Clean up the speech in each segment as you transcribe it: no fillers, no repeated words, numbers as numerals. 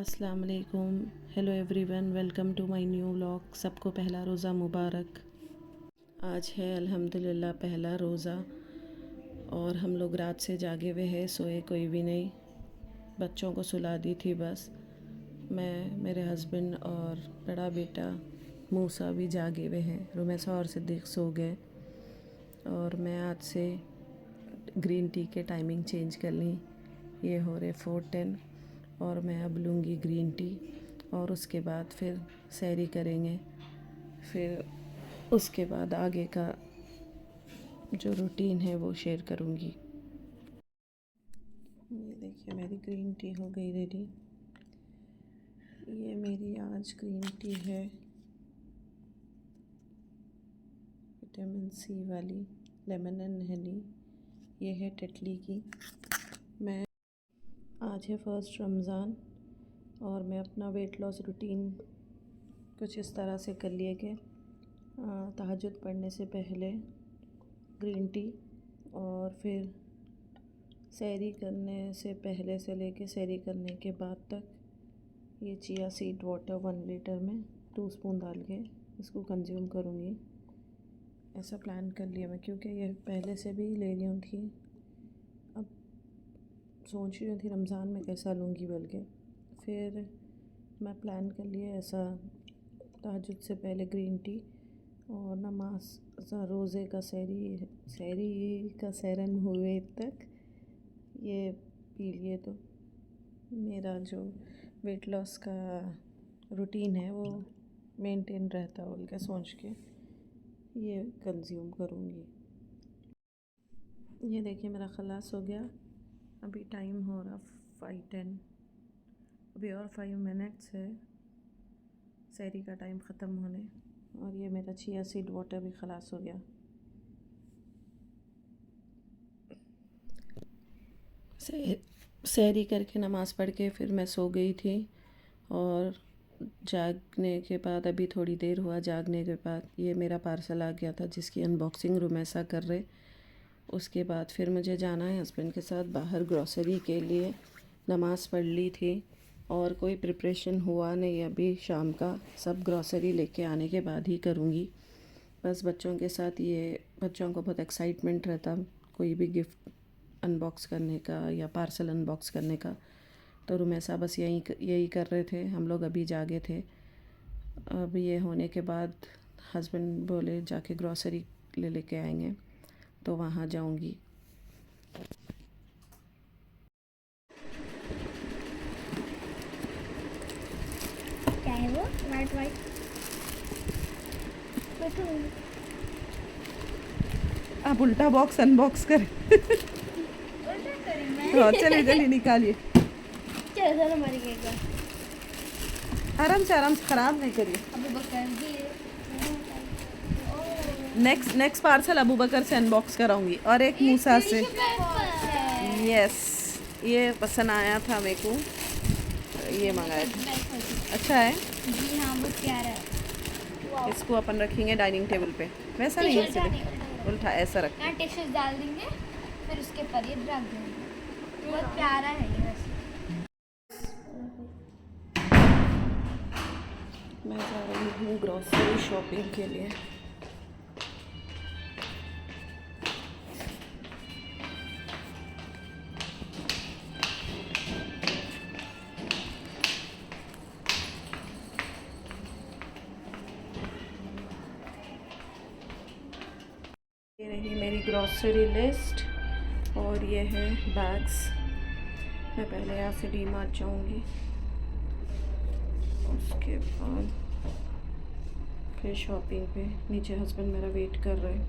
अस्सलाम वालेकुम। Hello everyone, welcome to my new vlog. सबको पहला रोज़ा मुबारक। आज है अल्हम्दुलिल्लाह पहला रोज़ा और हम लोग रात से जागे हुए हैं, सोए कोई भी नहीं। बच्चों को सुला दी थी बस। मैं, मेरे हस्बैंड और बड़ा बेटा मूसा भी जागे हुए हैं। रुमैसा और सिद्दीक़ सो गए और मैं आज से ग्रीन टी के टाइमिंग चेंज कर ली। ये हो रहे 4:10 और मैं अब लूँगी ग्रीन टी और उसके बाद फिर सैरी करेंगे। फिर उसके बाद आगे का जो रूटीन है वो शेयर करूँगी। ये देखिए मेरी ग्रीन टी हो गई रेडी। ये मेरी आज ग्रीन टी है, विटामिन सी वाली, लेमन एंड हनी। ये है टेटली की। मैं आज है फर्स्ट रमज़ान और मैं अपना वेट लॉस रूटीन कुछ इस तरह से कर लिए कि तहज्जुद पढ़ने से पहले ग्रीन टी और फिर सैरी करने से पहले से लेके सैरी करने के बाद तक ये चिया सीड वाटर 1 लीटर में 2 स्पून डाल के इसको कंज्यूम करूँगी। ऐसा प्लान कर लिया मैं, क्योंकि ये पहले से भी ले रही हूँ थी। अब सोच रही थी रमज़ान में कैसा लूँगी, बल्कि फिर मैं प्लान कर लिया ऐसा तहज्जुद से पहले ग्रीन टी और नमाज रोज़े का सैरी का सेरन हुए तक ये पी लिए, तो मेरा जो वेट लॉस का रूटीन है वो मेंटेन रहता बोल के सोच के ये कंज्यूम करूँगी। ये देखिए मेरा खलास हो गया। अभी टाइम हो रहा 5:10। अभी और 5 मिनट्स है सैरी का टाइम ख़त्म होने, और ये मेरा चिया सीड वाटर भी खलास हो गया। सैरी करके नमाज़ पढ़ के फिर मैं सो गई थी और जागने के बाद अभी थोड़ी देर हुआ जागने के बाद ये मेरा पार्सल आ गया था जिसकी अनबॉक्सिंग रुमैसा कर रहे। उसके बाद फिर मुझे जाना है हस्बैंड के साथ बाहर ग्रॉसरी के लिए। नमाज़ पढ़ ली थी और कोई प्रिपरेशन हुआ नहीं अभी शाम का, सब ग्रॉसरी लेके आने के बाद ही करूँगी। बस बच्चों के साथ ये बच्चों को बहुत एक्साइटमेंट रहता कोई भी गिफ्ट अनबॉक्स करने का या पार्सल अनबॉक्स करने का, तो रुमैसा बस यही कर रहे थे। हम लोग अभी जागे थे। अब ये होने के बाद हस्बैंड बोले जाके ग्रॉसरी लेके आएंगे, तो वहाँ जाऊँगी। क्या है वो वाइट वाइट? आप उल्टा बॉक्स अनबॉक्स करें। उल्टा करी मैं। हाँ चलिए चलिए निकालिए। चलो चलो मर गएगा। आराम से ख़राब नहीं करिए। अबू बकर जी। नेक्स्ट पार्सल अबू बकर से अनबॉक्स कराऊंगी और एक मूसा से। यस, ये पसंद आया था मेरे को, ये मंगाया था। अच्छा है जी हाँ, बहुत प्यारा है। इसको अपन रखेंगे डाइनिंग टेबल पे। वैसा नहीं टिश्यूज़ डालने है, उल्टा ऐसा रख। यहाँ टिश्यूज़ डाल देंगे, फिर उसके पर ये रख देंगे। बहुत प्यारा है ये वैसे। मैं जा रही हूँ ग्रॉसरी शॉपिंग के लिए। ये रही मेरी ग्रॉसरी लिस्ट और ये है बैग्स। मैं पहले यहाँ से डी मार्ट जाऊँगी, उसके बाद फिर शॉपिंग पे। नीचे हस्बैंड मेरा वेट कर रहे हैं।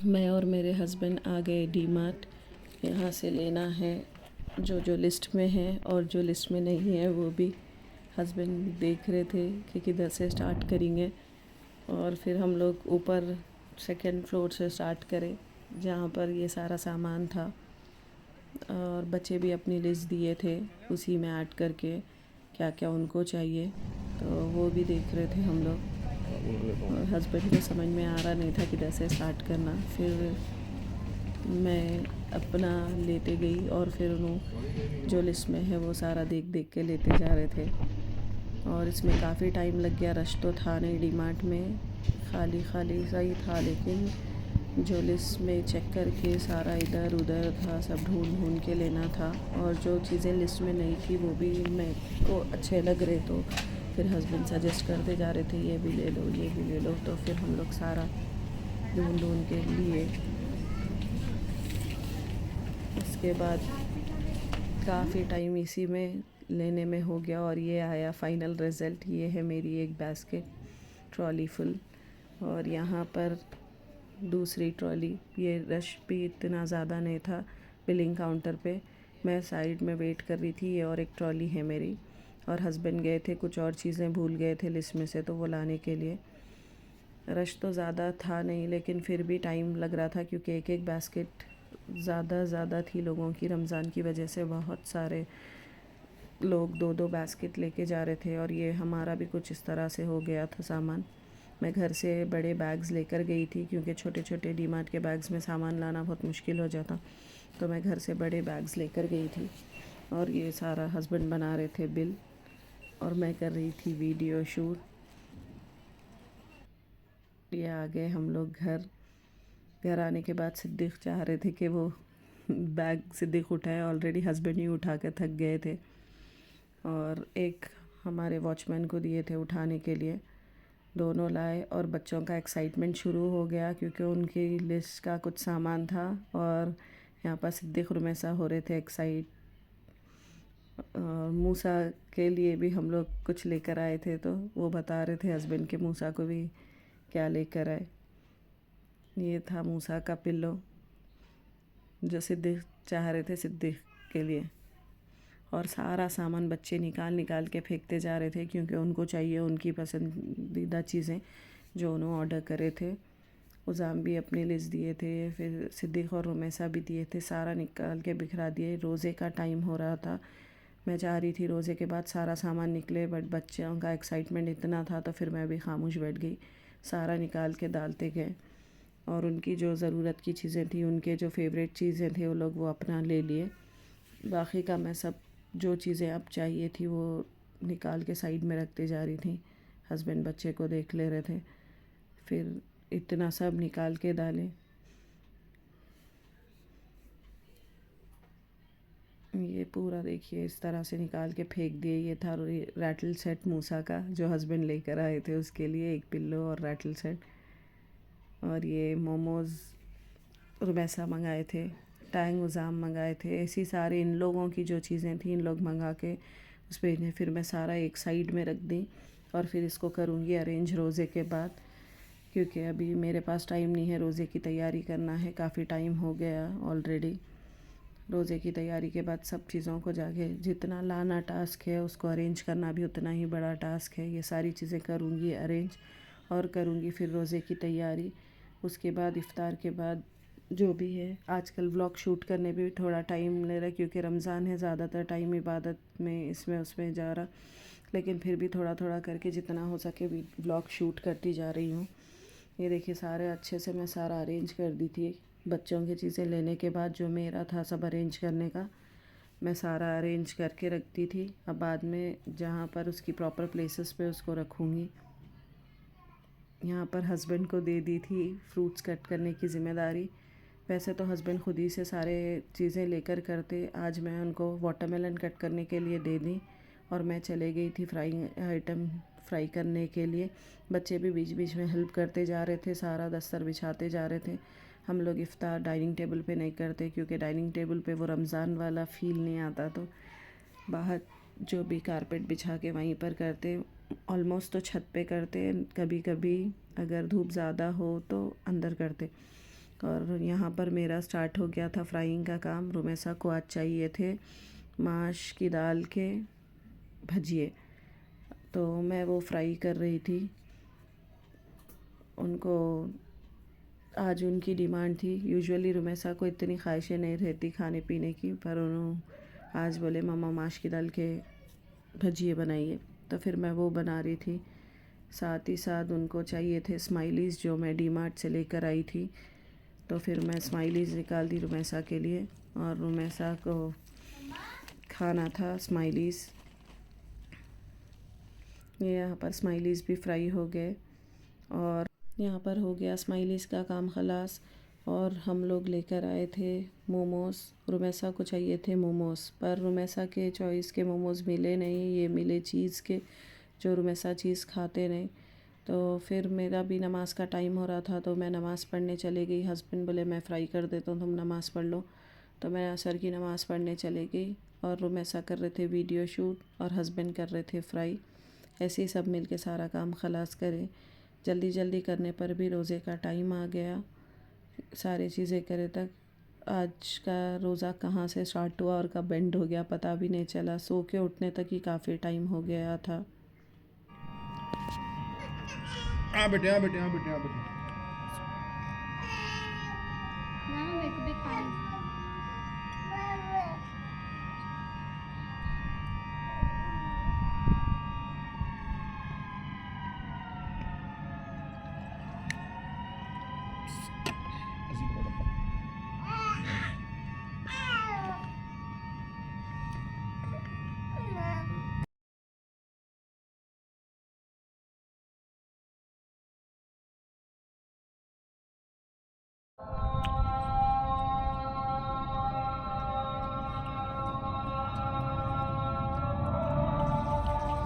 मैं और मेरे हस्बैंड आ गए डी मार्ट। यहाँ से लेना है जो जो लिस्ट में है, और जो लिस्ट में नहीं है वो भी हस्बैंड देख रहे थे कि किधर से स्टार्ट करेंगे। और फिर हम लोग ऊपर 2nd फ्लोर से स्टार्ट करें जहाँ पर ये सारा सामान था, और बच्चे भी अपनी लिस्ट दिए थे उसी में ऐड करके क्या क्या उनको चाहिए, तो वो भी देख रहे थे हम लोग। और हस्बैंड को समझ में आ रहा नहीं था किधर से स्टार्ट करना। फिर मैं अपना लेते गई और फिर उन्होंने जो लिस्ट में है वो सारा देख देख के लेते जा रहे थे। और इसमें काफ़ी टाइम लग गया, रश तो था नहीं डीमार्ट में, खाली खाली सा ही था, लेकिन जो लिस्ट में चेक करके सारा इधर उधर था, सब ढूंढ ढूंढ के लेना था। और जो चीज़ें लिस्ट में नहीं थी वो भी मेरे को अच्छे लग रहे, तो फिर हस्बैंड सजेस्ट करते जा रहे थे ये भी ले लो ये भी ले लो, तो फिर हम लोग सारा ढूंढ ढूंढ के लिए। उसके बाद काफ़ी टाइम इसी में लेने में हो गया और ये आया फाइनल रिज़ल्ट। ये है मेरी एक बास्केट ट्रॉली फुल, और यहाँ पर दूसरी ट्रॉली। ये रश भी इतना ज़्यादा नहीं था बिलिंग काउंटर पे, मैं साइड में वेट कर रही थी। ये और एक ट्रॉली है मेरी, और हस्बैंड गए थे, कुछ और चीज़ें भूल गए थे लिस्ट में से, तो वो लाने के लिए। रश तो ज़्यादा था नहीं, लेकिन फिर भी टाइम लग रहा था क्योंकि एक एक बास्केट ज़्यादा थी लोगों की। रमज़ान की वजह से बहुत सारे लोग दो दो बास्केट लेके जा रहे थे, और ये हमारा भी कुछ इस तरह से हो गया था सामान। मैं घर से बड़े बैग्स लेकर गई थी क्योंकि छोटे छोटे डीमार्ट के बैग्स में सामान लाना बहुत मुश्किल हो जाता, तो मैं घर से बड़े बैग्स लेकर गई थी। और ये सारा हस्बैंड बना रहे थे बिल, और मैं कर रही थी वीडियो शूट। ये आ गए हम लोग घर। घर आने के बाद सिद्दीक़ चाह रहे थे कि वो बैग सिद्दीक़ उठाए, ऑलरेडी हस्बैंड ही उठा के थक गए थे, और एक हमारे वॉचमैन को दिए थे उठाने के लिए। दोनों लाए, और बच्चों का एक्साइटमेंट शुरू हो गया क्योंकि उनकी लिस्ट का कुछ सामान था, और यहाँ पर सिद्दीक़ रुमैसा हो रहे थे एक्साइट। और मूसा के लिए भी हम लोग कुछ लेकर आए थे, तो वो बता रहे थे हस्बैंड के मूसा को भी क्या लेकर आए। ये था मूसा का पिल्लो जो सिद्दीक़ चाह रहे थे सिद्दीक़ के लिए। और सारा सामान बच्चे निकाल निकाल के फेंकते जा रहे थे क्योंकि उनको चाहिए उनकी पसंदीदा चीज़ें जो उन्होंने ऑर्डर करे थे। उज़ाम भी अपनी लिस्ट दिए थे, फिर सिद्दीक़ और रुमैसा भी दिए थे, सारा निकाल के बिखरा दिए। रोज़े का टाइम हो रहा था, मैं चाह रही थी रोज़े के बाद सारा सामान निकले, बट बच्चों का एक्साइटमेंट इतना था तो फिर मैं भी खामोश बैठ गई। सारा निकाल के डालते गए, और उनकी जो ज़रूरत की चीज़ें थी, उनके जो फेवरेट चीज़ें थे, वो लोग वो अपना ले लिए। बाकी का मैं सब जो चीज़ें अब चाहिए थी वो निकाल के साइड में रखते जा रही थी। हस्बैंड बच्चे को देख ले रहे थे, फिर इतना सब निकाल के डाले। ये पूरा देखिए इस तरह से निकाल के फेंक दिए। ये था रैटल सेट मूसा का जो हस्बैंड लेकर आए थे उसके लिए, एक पिल्लो और रैटल सेट। और ये मोमोज़ रुमैसा मंगाए थे, टैंग उज़ाम मंगाए थे। ऐसी सारी इन लोगों की जो चीज़ें थी इन लोग मंगा के उस पर फिर मैं सारा एक साइड में रख दी, और फिर इसको करूँगी अरेंज रोज़े के बाद, क्योंकि अभी मेरे पास टाइम नहीं है। रोज़े की तैयारी करना है, काफ़ी टाइम हो गया ऑलरेडी। रोज़े की तैयारी के बाद सब चीज़ों को जाके जितना लाना टास्क है उसको अरेंज करना भी उतना ही बड़ा टास्क है। ये सारी चीज़ें करूँगी अरेंज, और करूँगी फिर रोज़े की तैयारी। उसके बाद इफ़्तार के बाद जो भी है, आजकल व्लॉग शूट करने भी थोड़ा टाइम ले रहा क्योंकि रमज़ान है, ज़्यादातर टाइम इबादत में इसमें उसमें जा रहा, लेकिन फिर भी थोड़ा थोड़ा करके जितना हो सके व्लॉग शूट करती जा रही हूँ। ये देखिए सारे अच्छे से मैं सारा अरेंज कर दी थी। बच्चों की चीज़ें लेने के बाद जो मेरा था सब अरेंज करने का, मैं सारा अरेंज करके रखती थी। अब बाद में जहाँ पर उसकी प्रॉपर प्लेसेस पे उसको रखूँगी। यहाँ पर हस्बैंड को दे दी थी फ्रूट्स कट करने की ज़िम्मेदारी। वैसे तो हस्बैंड खुद ही से सारे चीज़ें लेकर करते, आज मैं उनको वाटरमेलन कट करने के लिए दे दी, और मैं चले गई थी फ्राइंग आइटम फ्राई करने के लिए। बच्चे भी बीच बीच में हेल्प करते जा रहे थे, सारा दस्तर बिछाते जा रहे थे। हम लोग इफ़्तार डाइनिंग टेबल पे नहीं करते क्योंकि डाइनिंग टेबल पे वो रमज़ान वाला फ़ील नहीं आता, तो बाहर जो भी कारपेट बिछा के वहीं पर करते। ऑलमोस्ट तो छत पे करते, कभी कभी अगर धूप ज़्यादा हो तो अंदर करते। और यहाँ पर मेरा स्टार्ट हो गया था फ्राइंग का काम। रुमैसा को आज चाहिए थे माश की दाल के भजिए, तो मैं वो फ्राई कर रही थी। उनको आज उनकी डिमांड थी। यूजुअली रुमैसा को इतनी ख्वाहिशें नहीं रहती खाने पीने की, पर उन्होंने आज बोले मम्मा माश की दाल के भजिए बनाइए, तो फिर मैं वो बना रही थी। साथ ही साथ उनको चाहिए थे स्माइलीज़ जो मैं डीमार्ट से लेकर आई थी, तो फिर मैं स्माइलीज़ निकाल दी रुमैसा के लिए, और रुमैसा को खाना था स्माइलीज़। ये यहाँ पर स्माइलीज़ भी फ्राई हो गए और यहाँ पर हो गया स्माइलीज़ का काम खलास। और हम लोग लेकर आए थे मोमोज़। रुमैसा को चाहिए थे मोमोज़, पर रुमैसा के चॉइस के मोमोज़ मिले नहीं, ये मिले चीज़ के, जो रुमैसा चीज़ खाते नहीं। तो फिर मेरा भी नमाज़ का टाइम हो रहा था, तो मैं नमाज़ पढ़ने चली गई। हस्बैंड बोले मैं फ़्राई कर देता हूँ, तुम नमाज़ पढ़ लो। तो मैं असर की नमाज़ पढ़ने चली गई और रुमैसा कर रहे थे वीडियो शूट और हस्बैंड कर रहे थे फ्राई। ऐसे ही सब मिल के सारा काम खलास करे। जल्दी जल्दी करने पर भी रोज़े का टाइम आ गया। सारी चीज़ें करे तक आज का रोज़ा कहाँ से स्टार्ट हुआ और कब एंड हो गया पता भी नहीं चला। सो के उठने तक ही काफ़ी टाइम हो गया था। हाँ बेटे, हाँ बेटे, हाँ बेटे, हाँ बेटे। ना मेरे को भी खाना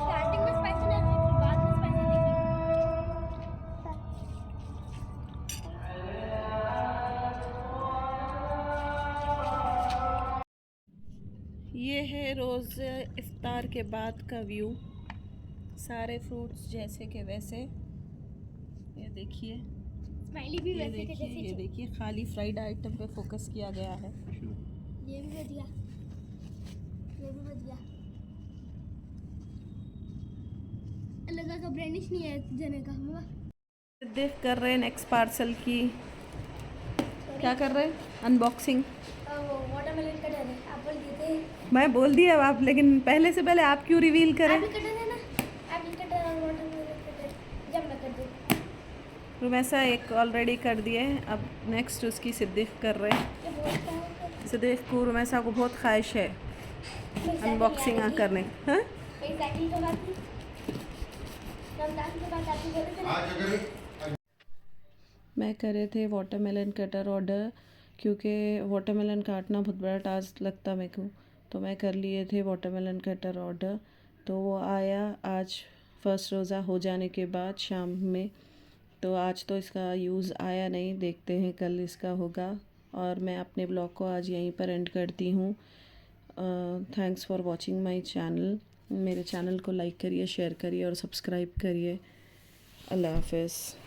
स्टार्टिंग में स्पाइसी लग रही थी, बाद में स्पाइसी लगी। ये है रोज़ इफ्तार के बाद का व्यू। सारे फ्रूट्स जैसे के वैसे, ये देखिए, स्माइली भी ये वैसे के देखिए, जैसे ये देखिए, खाली फ्राइड आइटम पे फोकस किया गया है। ये भी बढ़िया, ये भी बढ़िया। लगा का ब्रांडिश नहीं है जने का हम देख कर रहे हैं नेक्स्ट पार्सल की। क्या कर रहे हैं? अनबॉक्सिंग। वो वाटरमेलन कटर है, आप बोल दिए थे। मैं बोल दिया अब आप, लेकिन पहले से पहले आप क्यों रिवील करें? एप्पल कटर है ना, एप्पल कटर और वाटरमेलन कटर जब मैं कर दूँ। रुमैसा एक ऑलरेडी कर दिए, अब नेक्स्ट उसकी सिद्दीक कर रहे हैं। ये बहुत कहाँ सिद्दीक को, रुमैसा को बहुत ख्वाहिश है अनबॉक्सिंग करने। हाँ, मेरी साइकिल के बाद थी रमजान के बाद आती बोले थे मैं करे थे वाटरमेलन कटर ऑर्डर, क्योंकि वाटरमेलन काटना बहुत बड़ा टास्क लगता मेरे को, तो मैं कर लिए थे वाटरमेलन कटर ऑर्डर। तो वो आया आज फर्स्ट रोज़ा हो जाने के बाद शाम में। तो आज तो इसका यूज़ आया नहीं, देखते हैं कल इसका होगा। और मैं अपने ब्लॉग को आज यहीं पर एंड करती हूँ। Thanks for watching my channel. मेरे चैनल को लाइक करिए, शेयर करिए और सब्सक्राइब करिए। अल्लाह हाफ़िज़।